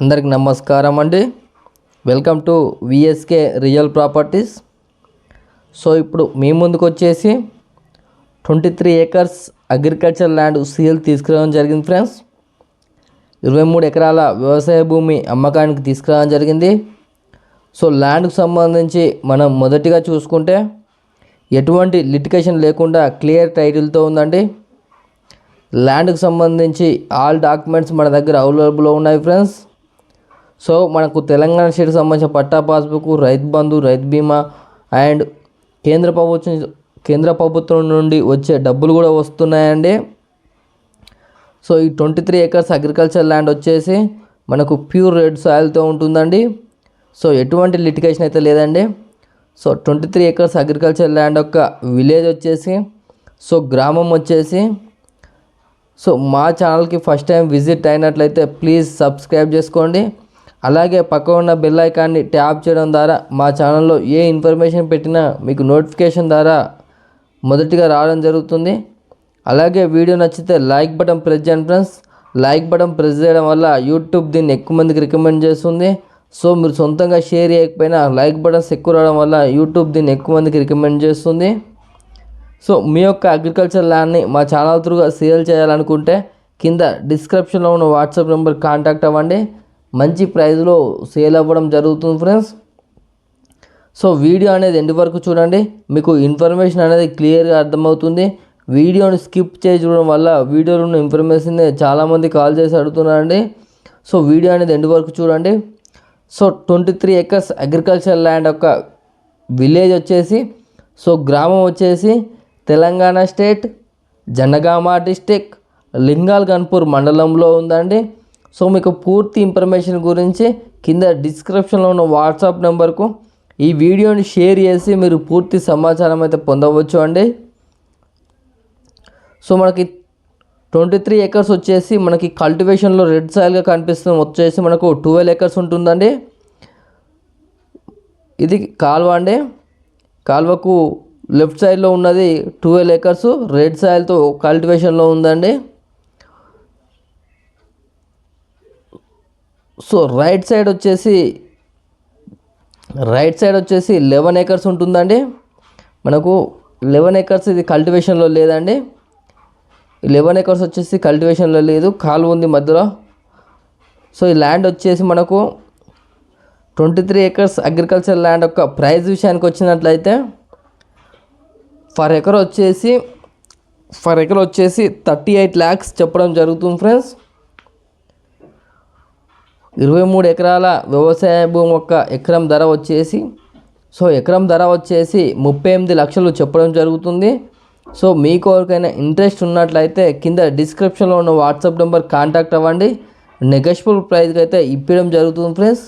అందరికి నమస్కారం అండి. Welcome to VSK real properties. So ఇప్పుడు మీ ముందుకు వచ్చేసి 23 acres అగ్రికల్చర్ ల్యాండ్ సీల్ తీసుకురావడం జరిగింది ఫ్రెండ్స్. 23 ఎకరాల వ్యవసాయ భూమి అమ్మకానికి తీసుకురావడం జరిగింది. సో ల్యాండ్కు సంబంధించి మనం మొదటిగా చూసుకుంటే ఎటువంటి లిటిగేషన్ లేకుండా క్లియర్ టైటిల్తో ఉందండి. ల్యాండ్కు సంబంధించి ఆల్ డాక్యుమెంట్స్ మన దగ్గర అవైలబుల్లో ఉన్నాయి ఫ్రెండ్స్. సో మనకు తెలంగాణ స్టేట్కి సంబంధించిన పట్టా పాస్బుక్, రైతు బంధు, రైతు బీమా అండ్ కేంద్ర ప్రభుత్వం నుండి వచ్చే డబ్బులు కూడా వస్తున్నాయండి. సో ఈ 23 acres అగ్రికల్చర్ ల్యాండ్ వచ్చేసి మనకు ప్యూర్ రెడ్ సాయిల్తో ఉంటుందండి. సో ఎటువంటి లిటిగేషన్ అయితే లేదండి. సో 23 acres అగ్రికల్చర్ ల్యాండ్ యొక్క విలేజ్ వచ్చేసి, సో గ్రామం వచ్చేసి, సో మా ఛానల్కి ఫస్ట్ టైం విజిట్ అయినట్లయితే ప్లీజ్ సబ్స్క్రైబ్ చేసుకోండి. అలాగే పక్కన ఉన్న బెల్ ఐకాన్ని ట్యాప్ చేయడం ద్వారా మా ఛానల్లో ఏ ఇన్ఫర్మేషన్ పెట్టినా మీకు నోటిఫికేషన్ ద్వారా మొదటిగా రావడం జరుగుతుంది. అలాగే వీడియో నచ్చితే లైక్ బటన్ ప్రెస్ చేయండి ఫ్రెండ్స్. లైక్ బటన్ ప్రెస్ చేయడం వల్ల యూట్యూబ్ దీన్ని ఎక్కువ మందికి రికమెండ్ చేస్తుంది. సో మీరు సొంతంగా షేర్ చేయకపోయినా లైక్ బటన్స్ ఎక్కువ రావడం వల్ల యూట్యూబ్ దీన్ని ఎక్కువ మందికి రికమెండ్ చేస్తుంది. సో మీ యొక్క అగ్రికల్చర్ ల్యాండ్ని మా ఛానల్ త్రూగా సేల్ చేయాలనుకుంటే కింద డిస్క్రిప్షన్లో ఉన్న వాట్సాప్ నెంబర్ కాంటాక్ట్ అవ్వండి. మంచి ప్రైస్లో సేల్ అవ్వడం జరుగుతుంది ఫ్రెండ్స్. సో వీడియో అనేది ఎండ్ వరకు చూడండి, మీకు ఇన్ఫర్మేషన్ అనేది క్లియర్గా అర్థమవుతుంది. వీడియోని స్కిప్ చేసి చూడడం వల్ల వీడియోలో ఉన్న ఇన్ఫర్మేషన్ చాలామంది కాల్ చేసి అడుగుతున్నారండి. సో వీడియో అనేది ఎండ్ వరకు చూడండి. సో 23 acres అగ్రికల్చర్ ల్యాండ్ యొక్క విలేజ్ వచ్చేసి, సో గ్రామం వచ్చేసి తెలంగాణ స్టేట్ జనగామ డిస్టిక్ లింగాల్ గన్పూర్ మండలంలో ఉందండి. సో మీకు పూర్తి ఇన్ఫర్మేషన్ గురించి కింద డిస్క్రిప్షన్లో ఉన్న వాట్సాప్ నెంబర్కు ఈ వీడియోని షేర్ చేసి మీరు పూర్తి సమాచారం అయితే పొందవచ్చు అండి. సో మనకి 23 acres వచ్చేసి మనకి కల్టివేషన్లో రెడ్ సాయిల్గా కనిపిస్తుంది. వచ్చేసి మనకు 12 acres ఉంటుందండి. ఇది కాల్వ అండి. కాల్వకు లెఫ్ట్ సైడ్లో ఉన్నది 12 acres రెడ్ సాయిల్తో కల్టివేషన్లో ఉందండి. సో రైట్ సైడ్ వచ్చేసి 11 acres ఉంటుందండి. మనకు 11 acres ఇది కల్టివేషన్లో లేదండి. 11 acres వచ్చేసి కల్టివేషన్లో లేదు, కాలువ ఉంది మధ్యలో. సో ఈ ల్యాండ్ వచ్చేసి మనకు 23 acres అగ్రికల్చర్ ల్యాండ్ యొక్క ప్రైస్ విషయానికి వచ్చినట్లయితే ఫర్ ఎకర్ వచ్చేసి 38 lakhs చెప్పడం జరుగుతుంది ఫ్రెండ్స్. 23 ఎకరాల వ్యవసాయ భూమి యొక్క ఎకరం ధర వచ్చేసి, సో ఎకరం ధర వచ్చేసి 38 లక్షలు చెప్పడం జరుగుతుంది. సో మీకు ఎవరికైనా ఇంట్రెస్ట్ ఉన్నట్లయితే కింద డిస్క్రిప్షన్లో ఉన్న వాట్సాప్ నెంబర్ కాంటాక్ట్ అవ్వండి. నెగోషియబుల్ ప్రైస్కి అయితే ఇప్పడం జరుగుతుంది ఫ్రెండ్స్.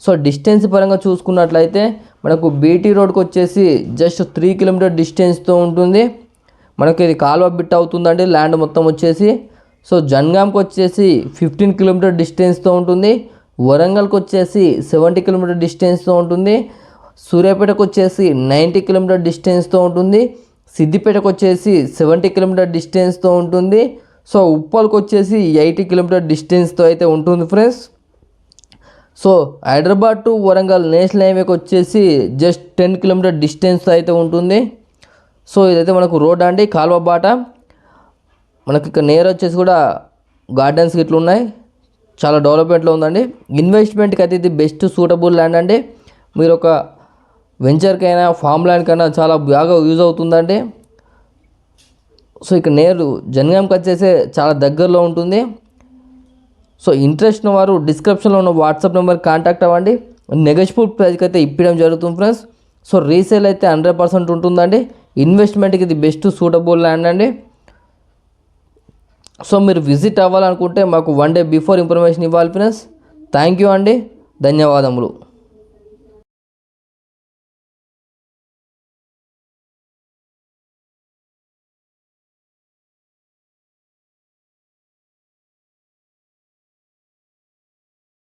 సో డిస్టెన్స్ పరంగా చూసుకున్నట్లయితే మనకు బీటీ రోడ్కి వచ్చేసి జస్ట్ 3 km డిస్టెన్స్తో ఉంటుంది. మనకి ఇది కాలువ బిట్ అవుతుందండి ల్యాండ్ మొత్తం వచ్చేసి. సో జన్గాంకి వచ్చేసి 15 km డిస్టెన్స్తో ఉంటుంది. వరంగల్కి వచ్చేసి 70 km డిస్టెన్స్తో ఉంటుంది. సూర్యాపేటకు వచ్చేసి 90 km డిస్టెన్స్తో ఉంటుంది. సిద్దిపేటకు వచ్చేసి 70 km డిస్టెన్స్తో ఉంటుంది. సో ఉప్పల్కి వచ్చేసి 80 km డిస్టెన్స్తో అయితే ఉంటుంది friends. So Hyderabad to Warangal national హైవేకి వచ్చేసి జస్ట్ 10 km డిస్టెన్స్తో అయితే ఉంటుంది. సో ఇదైతే మనకు రోడ్ అండి, కాలువ బాట. మనకి ఇక్కడ నేర్ వచ్చేసి కూడా గార్డెన్స్ ఇట్లా ఉన్నాయి, చాలా డెవలప్మెంట్లో ఉందండి. ఇన్వెస్ట్మెంట్కి అయితే ఇది బెస్ట్ సూటబుల్ ల్యాండ్ అండి. మీరు ఒక వెంచర్కైనా ఫామ్ ల్యాండ్కైనా చాలా బాగా యూజ్ అవుతుందండి. సో ఇక్కడ నేరు జనగాంకి వచ్చేసి చాలా దగ్గరలో ఉంటుంది. సో ఇంట్రెస్ట్ ఉన్న వారు డిస్క్రిప్షన్లో ఉన్న వాట్సాప్ నెంబర్ కాంటాక్ట్ అవ్వండి. నెగోషియబుల్ ప్రైస్కి అయితే ఇప్పడం జరుగుతుంది ఫ్రెండ్స్. సో రీసేల్ అయితే 100% ఉంటుందండి. ఇన్వెస్ట్మెంట్కి ఇది బెస్ట్ సూటబుల్ ల్యాండ్ అండి. సో మీరు విజిట్ అవ్వాలనుకుంటే మాకు 1 day బిఫోర్ ఇన్ఫర్మేషన్ ఇవ్వాలి ఫ్రెండ్స్. థ్యాంక్ యూ అండి, ధన్యవాదములు.